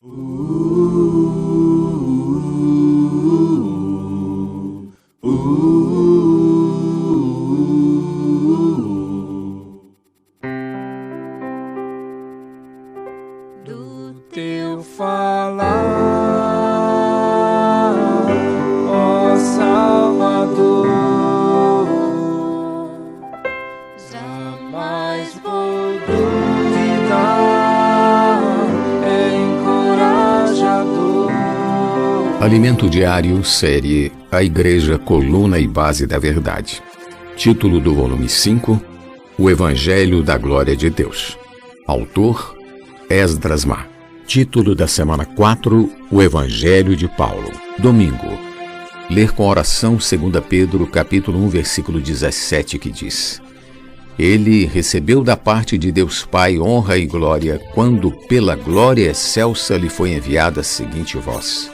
Do teu falar, ó Salvador, jamais vou duvidar, é encorajador. Alimento Diário, série A Igreja, Coluna e Base da Verdade. Título do volume 5, O Evangelho da Glória de Deus. Autor, Esdras Mar. Título da semana 4, O Evangelho de Paulo. Domingo. Ler com oração 2 Pedro, capítulo 1, versículo 17, que diz: Ele recebeu da parte de Deus Pai honra e glória, quando pela glória excelsa lhe foi enviada a seguinte voz: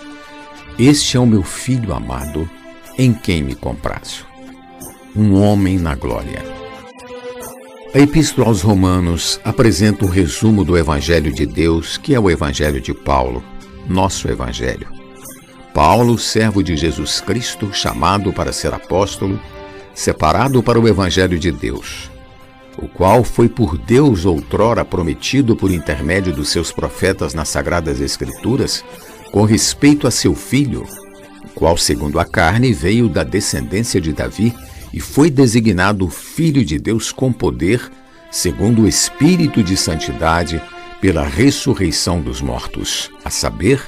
Este é o meu Filho amado, em quem me comprazo. Um homem na glória. A Epístola aos Romanos apresenta um resumo do Evangelho de Deus, que é o Evangelho de Paulo, nosso Evangelho. Paulo, servo de Jesus Cristo, chamado para ser apóstolo, separado para o Evangelho de Deus, o qual foi por Deus outrora prometido por intermédio dos seus profetas nas Sagradas Escrituras, com respeito a seu Filho, o qual, segundo a carne, veio da descendência de Davi, e foi designado Filho de Deus com poder, segundo o Espírito de Santidade, pela ressurreição dos mortos, a saber,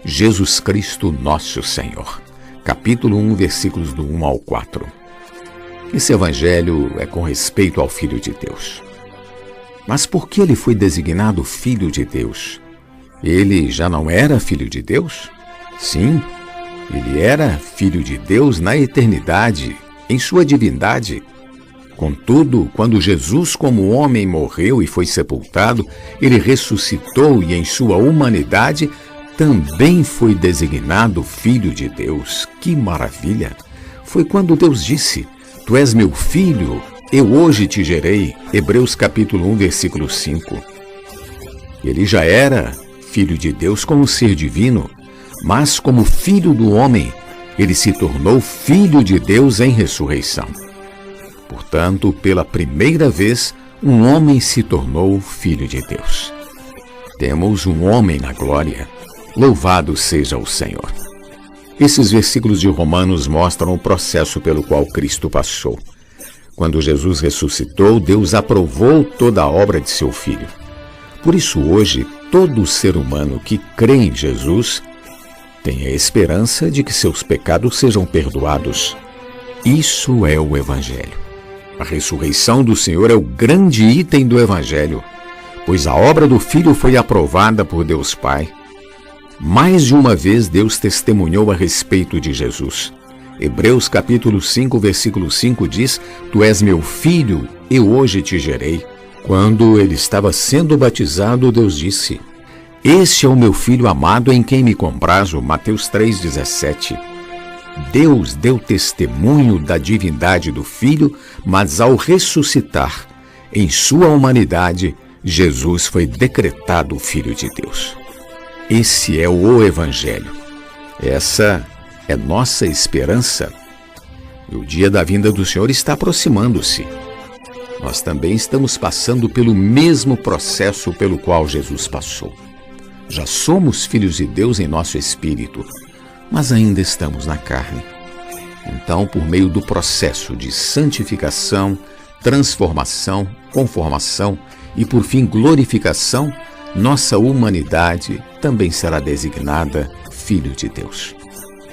Jesus Cristo nosso Senhor. Capítulo 1, versículos do 1 ao 4. Esse evangelho é com respeito ao Filho de Deus. Mas por que ele foi designado Filho de Deus? Ele já não era Filho de Deus? Sim, ele era Filho de Deus na eternidade, em sua divindade. Contudo, quando Jesus como homem morreu e foi sepultado, ele ressuscitou e em sua humanidade também foi designado Filho de Deus. Que maravilha! Foi quando Deus disse: Tu és meu filho, eu hoje te gerei. Hebreus capítulo 1, versículo 5. Ele já era Filho de Deus como ser divino, mas como filho do homem, ele se tornou Filho de Deus em ressurreição. Portanto, pela primeira vez, um homem se tornou Filho de Deus. Temos um homem na glória. Louvado seja o Senhor. Esses versículos de Romanos mostram o processo pelo qual Cristo passou. Quando Jesus ressuscitou, Deus aprovou toda a obra de seu Filho. Por isso, hoje, todo ser humano que crê em Jesus tem a esperança de que seus pecados sejam perdoados. Isso é o Evangelho. A ressurreição do Senhor é o grande item do Evangelho, pois a obra do Filho foi aprovada por Deus Pai. Mais de uma vez Deus testemunhou a respeito de Jesus. Hebreus capítulo 5, versículo 5 diz: Tu és meu filho, eu hoje te gerei. Quando ele estava sendo batizado, Deus disse: Este é o meu filho amado em quem me comprazo. Mateus 3,17. Deus deu testemunho da divindade do Filho, mas ao ressuscitar, em sua humanidade, Jesus foi decretado Filho de Deus. Esse é o Evangelho. Essa é nossa esperança. E o dia da vinda do Senhor está aproximando-se. Nós também estamos passando pelo mesmo processo pelo qual Jesus passou. Já somos filhos de Deus em nosso espírito, mas ainda estamos na carne. Então, por meio do processo de santificação, transformação, conformação e, por fim, glorificação, nossa humanidade também será designada Filho de Deus.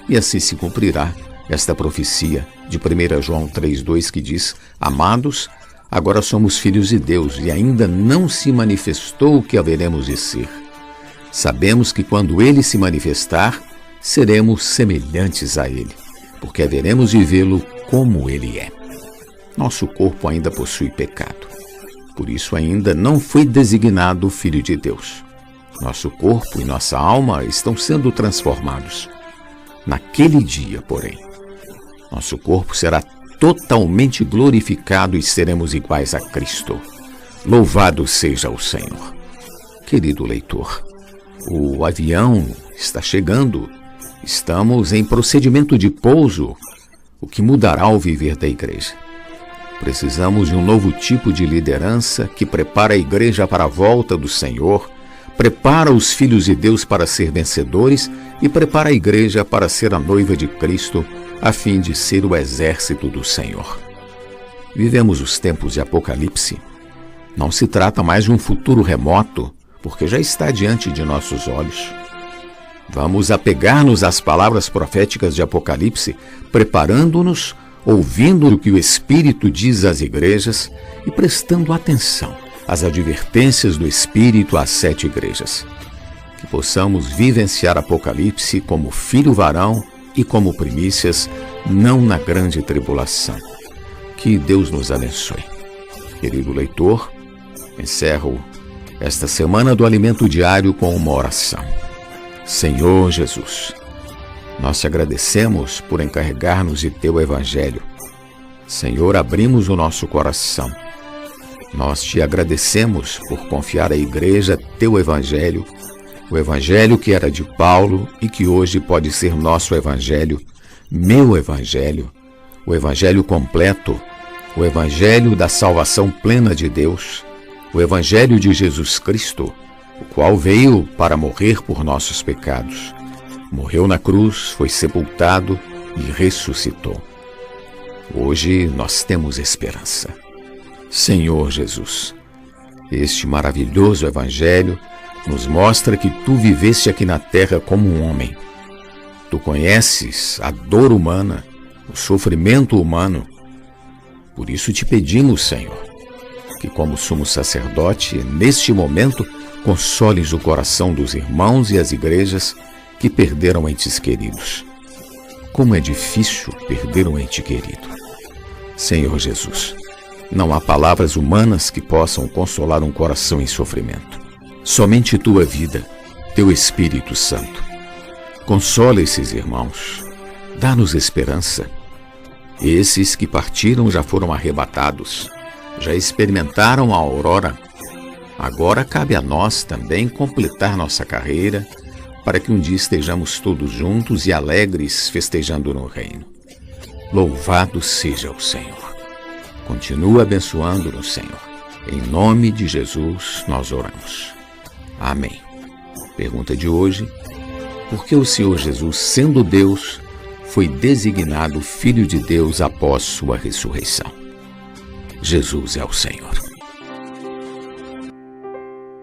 E assim se cumprirá esta profecia de 1 João 3,2 que diz: Amados, agora somos filhos de Deus e ainda não se manifestou o que haveremos de ser. Sabemos que quando Ele se manifestar, seremos semelhantes a Ele, porque haveremos de vê-lo como Ele é. Nosso corpo ainda possui pecado, por isso ainda não foi designado Filho de Deus. Nosso corpo e nossa alma estão sendo transformados. Naquele dia, porém, nosso corpo será totalmente glorificado e seremos iguais a Cristo. Louvado seja o Senhor. Querido leitor, O avião está chegando. Estamos em procedimento de pouso, o que mudará o viver da igreja. Precisamos de um novo tipo de liderança que prepara a igreja para a volta do Senhor, prepara os filhos de Deus para ser vencedores e prepara a igreja para ser a noiva de Cristo, a fim de ser o exército do Senhor. Vivemos os tempos de Apocalipse. Não se trata mais de um futuro remoto, porque já está diante de nossos olhos. Vamos apegar-nos às palavras proféticas de Apocalipse, preparando-nos, ouvindo o que o Espírito diz às igrejas e prestando atenção às advertências do Espírito às 7 igrejas. Que possamos vivenciar Apocalipse como filho varão e como primícias, não na grande tribulação. Que Deus nos abençoe. Querido leitor, encerro esta semana do Alimento Diário com uma oração. Senhor Jesus, nós te agradecemos por encarregar-nos de teu Evangelho. Senhor, abrimos o nosso coração. Nós te agradecemos por confiar à igreja teu Evangelho, o Evangelho que era de Paulo e que hoje pode ser nosso Evangelho, meu Evangelho, o Evangelho completo, o Evangelho da salvação plena de Deus, o Evangelho de Jesus Cristo, o qual veio para morrer por nossos pecados. Morreu na cruz, foi sepultado e ressuscitou. Hoje nós temos esperança. Senhor Jesus, este maravilhoso Evangelho nos mostra que tu viveste aqui na terra como um homem. Tu conheces a dor humana, o sofrimento humano. Por isso te pedimos, Senhor, que como sumo sacerdote, neste momento, consoles o coração dos irmãos e as igrejas que perderam entes queridos. Como é difícil perder um ente querido. Senhor Jesus, não há palavras humanas que possam consolar um coração em sofrimento. Somente tua vida, teu Espírito Santo. Consola esses irmãos. Dá-nos esperança. Esses que partiram já foram arrebatados, já experimentaram a aurora. Agora cabe a nós também completar nossa carreira para que um dia estejamos todos juntos e alegres festejando no reino. Louvado seja o Senhor. Continua abençoando-nos, Senhor. Em nome de Jesus nós oramos. Amém. Pergunta de hoje: por que o Senhor Jesus, sendo Deus, foi designado Filho de Deus após sua ressurreição? Jesus é o Senhor.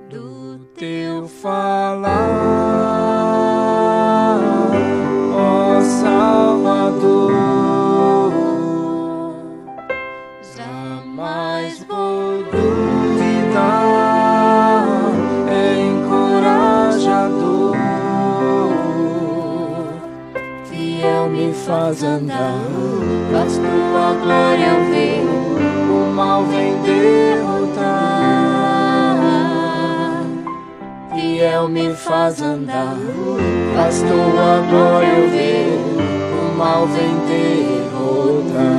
Do teu falar, ó Salvador, jamais vou duvidar, é encorajador, fiel me faz andar, faz tua glória ver, o mal vem derrotar. Fiel me faz andar, faz tua glória ver, o mal vem derrotar.